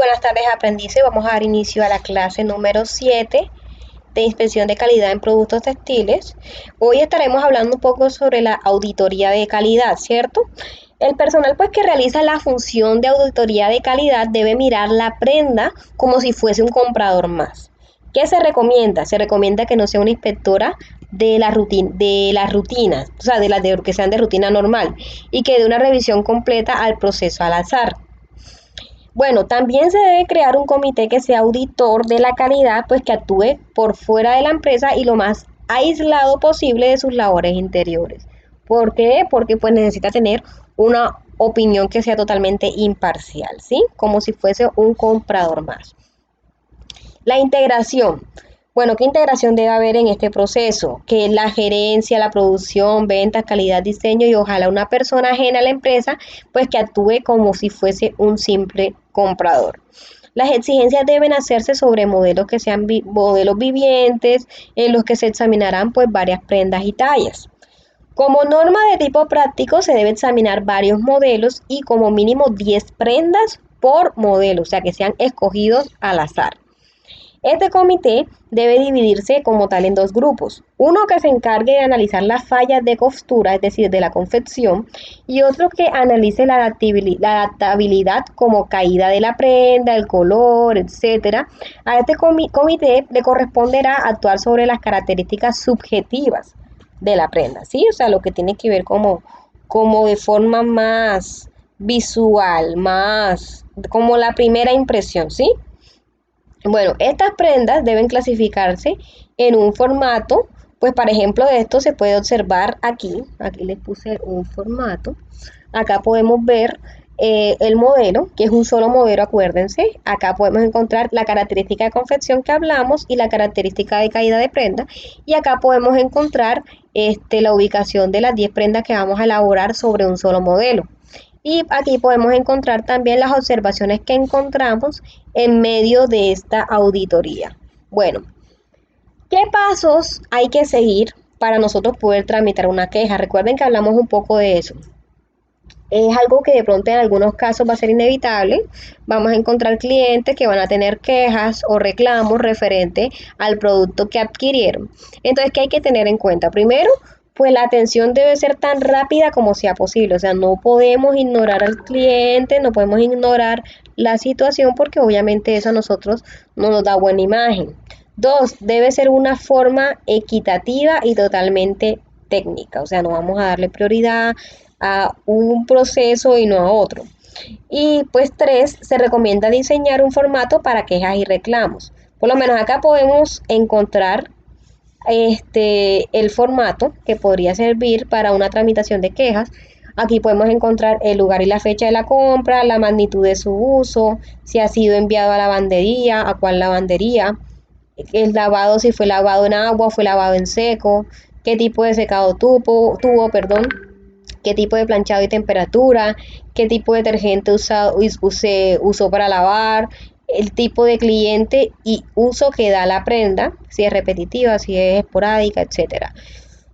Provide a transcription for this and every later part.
buenas tardes, aprendices. Vamos a dar inicio a la clase número 7 de inspección de calidad en productos textiles. Hoy estaremos hablando un poco sobre la auditoría de calidad, ¿cierto? El personal pues que realiza la función de auditoría de calidad debe mirar la prenda como si fuese un comprador más. ¿Qué se recomienda? Se recomienda que no sea una inspectora de las rutinas, o sea, que sean de rutina normal y que dé una revisión completa al proceso al azar. Bueno, también se debe crear un comité que sea auditor de la calidad, pues que actúe por fuera de la empresa y lo más aislado posible de sus labores interiores. ¿Por qué? Porque pues necesita tener una opinión que sea totalmente imparcial, ¿sí? Como si fuese un comprador más. La integración. Bueno, ¿qué integración debe haber en este proceso? Que la gerencia, la producción, ventas, calidad, diseño y ojalá una persona ajena a la empresa, pues que actúe como si fuese un simple comprador. Las exigencias deben hacerse sobre modelos que sean modelos vivientes, en los que se examinarán pues varias prendas y tallas. Como norma de tipo práctico se debe examinar varios modelos y como mínimo 10 prendas por modelo, o sea que sean escogidos al azar. Este comité debe dividirse como tal en dos grupos, uno que se encargue de analizar las fallas de costura, es decir, de la confección, y otro que analice la adaptabilidad como caída de la prenda, el color, etcétera. A este comité le corresponderá actuar sobre las características subjetivas de la prenda, ¿sí? O sea, lo que tiene que ver como de forma más visual, más como la primera impresión, ¿sí? Bueno, estas prendas deben clasificarse en un formato, pues por ejemplo de esto se puede observar aquí les puse un formato, acá podemos ver el modelo, que es un solo modelo, acuérdense, acá podemos encontrar la característica de confección que hablamos y la característica de caída de prenda, y acá podemos encontrar la ubicación de las 10 prendas que vamos a elaborar sobre un solo modelo. Y aquí podemos encontrar también las observaciones que encontramos en medio de esta auditoría. Bueno, ¿qué pasos hay que seguir para nosotros poder tramitar una queja? Recuerden que hablamos un poco de eso. Es algo que de pronto en algunos casos va a ser inevitable. Vamos a encontrar clientes que van a tener quejas o reclamos referente al producto que adquirieron. Entonces, ¿qué hay que tener en cuenta? Primero, pues la atención debe ser tan rápida como sea posible. O sea, no podemos ignorar al cliente, no podemos ignorar la situación porque obviamente eso a nosotros no nos da buena imagen. Dos, debe ser una forma equitativa y totalmente técnica. O sea, no vamos a darle prioridad a un proceso y no a otro. Y pues 3, se recomienda diseñar un formato para quejas y reclamos. Por lo menos acá podemos encontrar el formato que podría servir para una tramitación de quejas. Aquí podemos encontrar el lugar y la fecha de la compra, la magnitud de su uso, si ha sido enviado a lavandería, a cuál lavandería, el lavado, si fue lavado en agua, fue lavado en seco, qué tipo de secado tuvo, qué tipo de planchado y temperatura, qué tipo de detergente usó para lavar, el tipo de cliente y uso que da la prenda, si es repetitiva, si es esporádica, etcétera.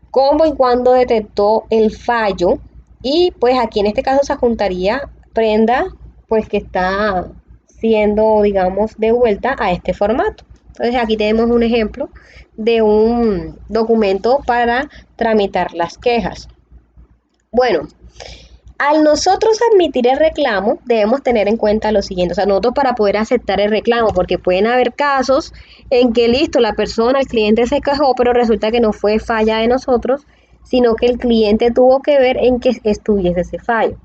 Cómo y cuándo detectó el fallo, y pues aquí en este caso se juntaría prenda pues que está siendo, digamos, devuelta a este formato. Entonces aquí tenemos un ejemplo de un documento para tramitar las quejas. Bueno, al nosotros admitir el reclamo, debemos tener en cuenta lo siguiente, o sea, nosotros para poder aceptar el reclamo, porque pueden haber casos en que listo, la persona, el cliente se quejó, pero resulta que no fue falla de nosotros, sino que el cliente tuvo que ver en que estuviese ese fallo.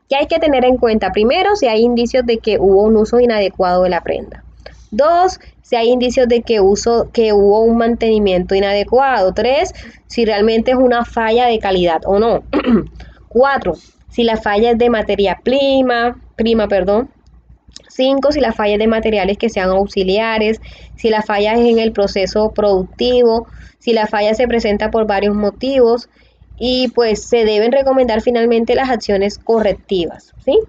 ¿Qué hay que tener en cuenta? Primero, si hay indicios de que hubo un uso inadecuado de la prenda. Dos, si hay indicios de que hubo un mantenimiento inadecuado. Tres, si realmente es una falla de calidad o no. Cuatro, si la falla es de materia prima. 5, si la falla es de materiales que sean auxiliares, si la falla es en el proceso productivo, si la falla se presenta por varios motivos y pues se deben recomendar finalmente las acciones correctivas, ¿sí?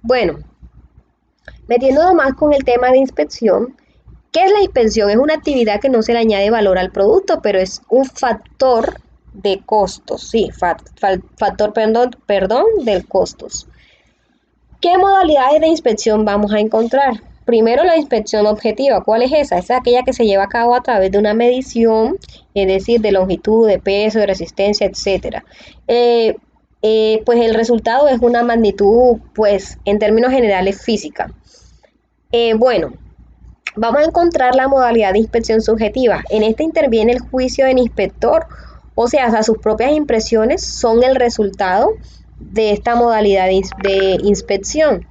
Bueno, metiéndonos más con el tema de inspección, ¿qué es la inspección? Es una actividad que no se le añade valor al producto, pero es un factor de costos, sí, factor, perdón, del costos. ¿Qué modalidades de inspección vamos a encontrar? primero la inspección objetiva. ¿Cuál es esa? Esa es aquella que se lleva a cabo a través de una medición, es decir, de longitud, de peso, de resistencia, etcétera. Pues el resultado es una magnitud, pues en términos generales, física. Bueno, vamos a encontrar la modalidad de inspección subjetiva. En esta interviene el juicio del inspector, o sea, sus propias impresiones son el resultado de esta modalidad de inspección.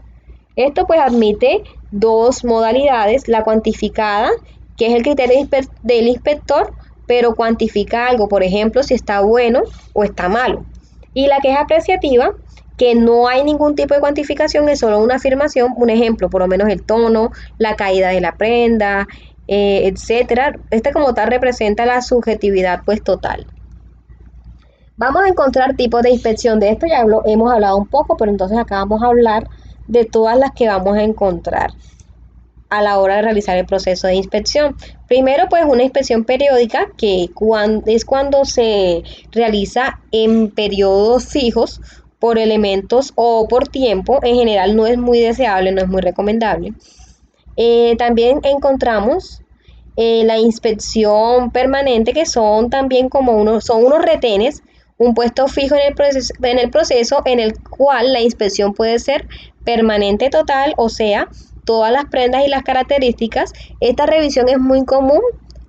Esto pues admite dos modalidades, la cuantificada, que es el criterio del inspector, pero cuantifica algo, por ejemplo, si está bueno o está malo. Y la que es apreciativa, que no hay ningún tipo de cuantificación, es solo una afirmación, un ejemplo, por lo menos el tono, la caída de la prenda, etcétera. Este como tal representa la subjetividad pues total. Vamos a encontrar tipos de inspección. De esto ya hemos hablado un poco, pero entonces acá vamos a hablar de todas las que vamos a encontrar a la hora de realizar el proceso de inspección. Primero, pues una inspección periódica, que es cuando se realiza en periodos fijos por elementos o por tiempo. En general no es muy deseable, no es muy recomendable. También encontramos la inspección permanente, que son también como unos retenes, un puesto fijo en el proceso en el cual la inspección puede ser permanente total, o sea, todas las prendas y las características. Esta revisión es muy común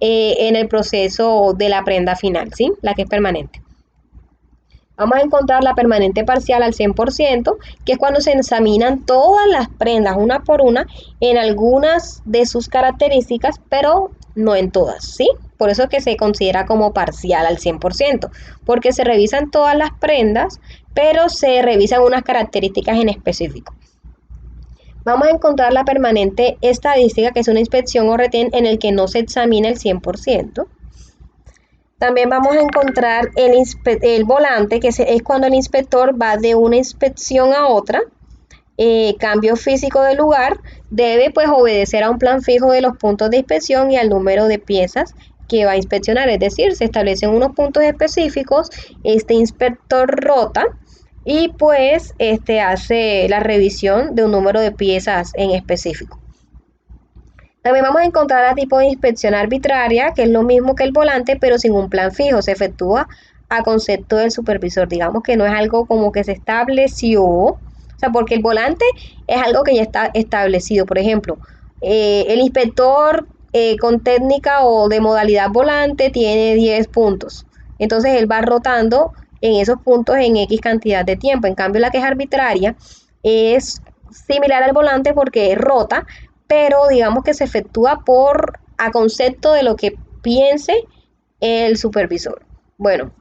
en el proceso de la prenda final, ¿sí? La que es permanente. Vamos a encontrar la permanente parcial al 100%, que es cuando se examinan todas las prendas una por una en algunas de sus características, pero no en todas, ¿sí? Por eso es que se considera como parcial al 100%, porque se revisan todas las prendas, pero se revisan unas características en específico. Vamos a encontrar la permanente estadística, que es una inspección o retén en el que no se examina el 100%. También vamos a encontrar el volante, que es cuando el inspector va de una inspección a otra. Cambio físico de lugar, debe pues obedecer a un plan fijo de los puntos de inspección y al número de piezas que va a inspeccionar, es decir, se establecen unos puntos específicos, este inspector rota y pues hace la revisión de un número de piezas en específico. También vamos a encontrar a tipo de inspección arbitraria, que es lo mismo que el volante, pero sin un plan fijo. Se efectúa a concepto del supervisor. Digamos que no es algo como que se estableció, o sea, porque el volante es algo que ya está establecido. Por ejemplo, el inspector con técnica o de modalidad volante tiene 10 puntos. Entonces él va rotando en esos puntos en X cantidad de tiempo. En cambio, la que es arbitraria es similar al volante porque rota, pero digamos que se efectúa a concepto de lo que piense el supervisor. Bueno,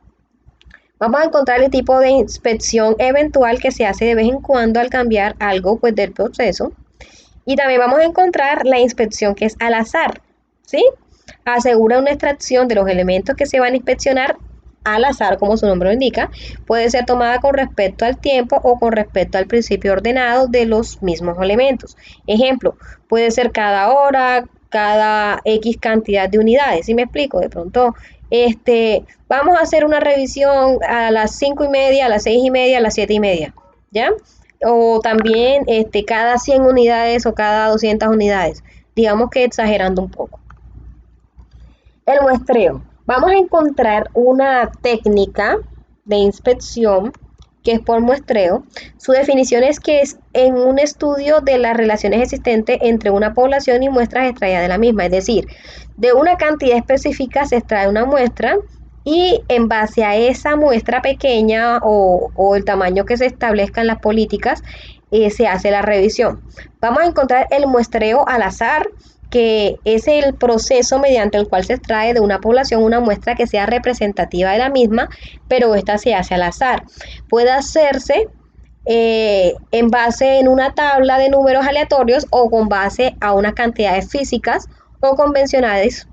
vamos a encontrar el tipo de inspección eventual, que se hace de vez en cuando al cambiar algo pues del proceso. Y también vamos a encontrar la inspección que es al azar, ¿sí? Asegura una extracción de los elementos que se van a inspeccionar al azar, como su nombre lo indica. Puede ser tomada con respecto al tiempo o con respecto al principio ordenado de los mismos elementos. Ejemplo, puede ser cada hora, cada X cantidad de unidades. ¿Sí me explico? De pronto, vamos a hacer una revisión a las 5:30, a las 6:30, a las 7:30, ¿ya? O también cada 100 unidades o cada 200 unidades. Digamos que exagerando un poco. El muestreo. Vamos a encontrar una técnica de inspección que es por muestreo. Su definición es que es en un estudio de las relaciones existentes entre una población y muestras extraídas de la misma. Es decir, de una cantidad específica se extrae una muestra y en base a esa muestra pequeña o el tamaño que se establezca en las políticas, se hace la revisión. Vamos a encontrar el muestreo al azar, que es el proceso mediante el cual se extrae de una población una muestra que sea representativa de la misma, pero esta se hace al azar. Puede hacerse en base en una tabla de números aleatorios o con base a unas cantidades físicas o convencionales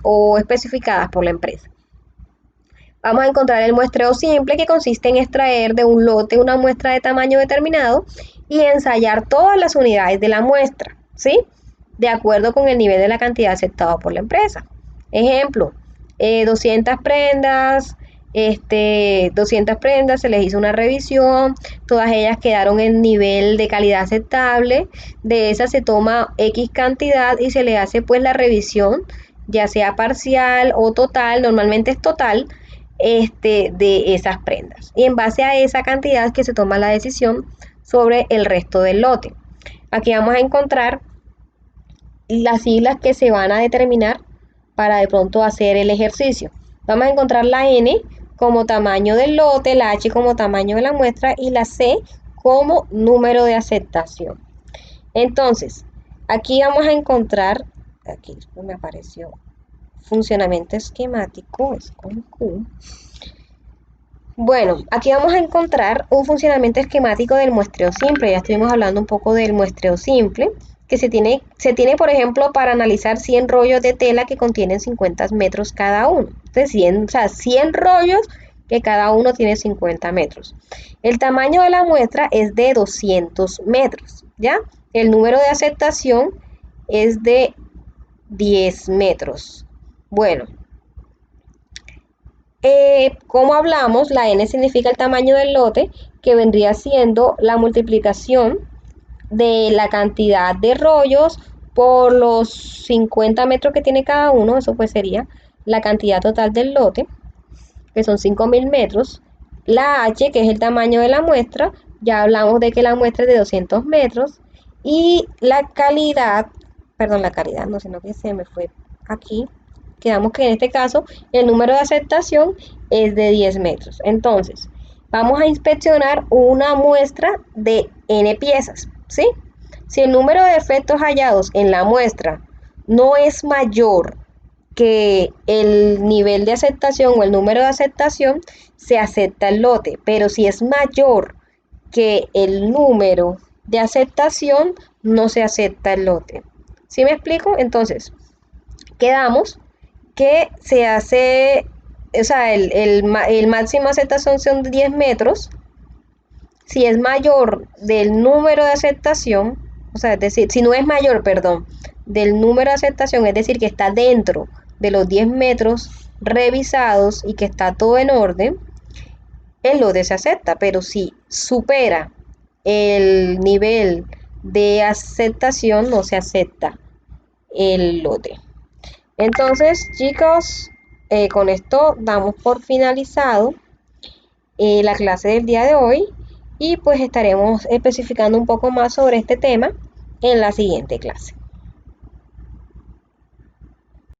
o especificadas por la empresa. Vamos a encontrar el muestreo simple, que consiste en extraer de un lote una muestra de tamaño determinado y ensayar todas las unidades de la muestra, ¿sí? De acuerdo con el nivel de la cantidad aceptada por la empresa. Ejemplo, 200 prendas 200 prendas, se les hizo una revisión, todas ellas quedaron en nivel de calidad aceptable, de esas se toma X cantidad y se le hace pues la revisión, ya sea parcial o total, normalmente es total, de esas prendas. Y en base a esa cantidad que se toma la decisión sobre el resto del lote. Aquí vamos a encontrar las siglas que se van a determinar para de pronto hacer el ejercicio. Vamos a encontrar la N como tamaño del lote, la H como tamaño de la muestra y la C como número de aceptación. Entonces, aquí vamos a encontrar, aquí me apareció funcionamiento esquemático, es con Q. Bueno, aquí vamos a encontrar un funcionamiento esquemático del muestreo simple. Ya estuvimos hablando un poco del muestreo simple, que se tiene, por ejemplo, para analizar 100 rollos de tela que contienen 50 metros cada uno. Entonces, 100 rollos que cada uno tiene 50 metros. El tamaño de la muestra es de 200 metros, ¿ya? El número de aceptación es de 10 metros. Bueno, como hablamos, la N significa el tamaño del lote, que vendría siendo la multiplicación de la cantidad de rollos por los 50 metros que tiene cada uno. Eso pues sería la cantidad total del lote, que son 5.000 metros. La H, que es el tamaño de la muestra, ya hablamos de que la muestra es de 200 metros. Y la calidad, perdón, la calidad no, sino que se me fue aquí. Quedamos que en este caso el número de aceptación es de 10 metros. Entonces, vamos a inspeccionar una muestra de N piezas, ¿sí? Si el número de defectos hallados en la muestra no es mayor que el nivel de aceptación o el número de aceptación, se acepta el lote. Pero si es mayor que el número de aceptación, no se acepta el lote. ¿Sí me explico? Entonces, quedamos que se hace, o sea, el máximo aceptación son 10 metros. Si es mayor del número de aceptación, o sea, es decir, si no es mayor, perdón, del número de aceptación, es decir, que está dentro de los 10 metros revisados y que está todo en orden, el lote se acepta. Pero si supera el nivel de aceptación, no se acepta el lote. Entonces, chicos, con esto damos por finalizado la clase del día de hoy y pues estaremos especificando un poco más sobre este tema en la siguiente clase.